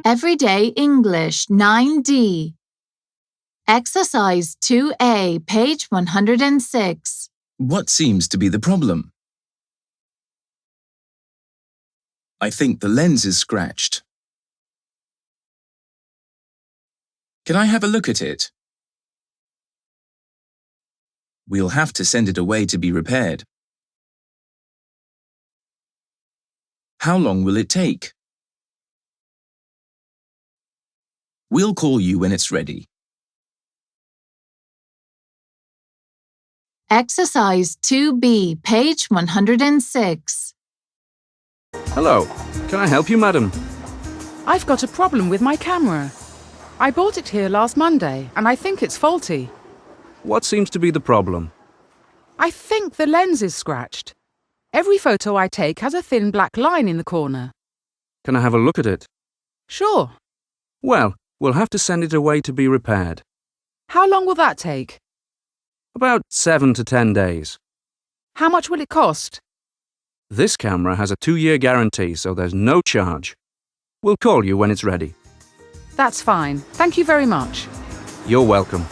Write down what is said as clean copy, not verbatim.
Everyday English 9D. Exercise 2A, page 106. What seems to be the problem? I think the lens is scratched. Can I have a look at it? We'll have to send it away to be repaired. How long will it take? We'll call you when it's ready. Exercise 2B, page 106. Hello, can I help you, madam? I've got a problem with my camera. I bought it here last Monday, and I think it's faulty. What seems to be the problem? I think the lens is scratched. Every photo I take has a thin black line in the corner. Can I have a look at it? Sure. Well, we'll have to send it away to be repaired. How long will that take? About 7 to 10 days. How much will it cost? This camera has a 2-year guarantee, so there's no charge. We'll call you when it's ready. That's fine. Thank you very much. You're welcome.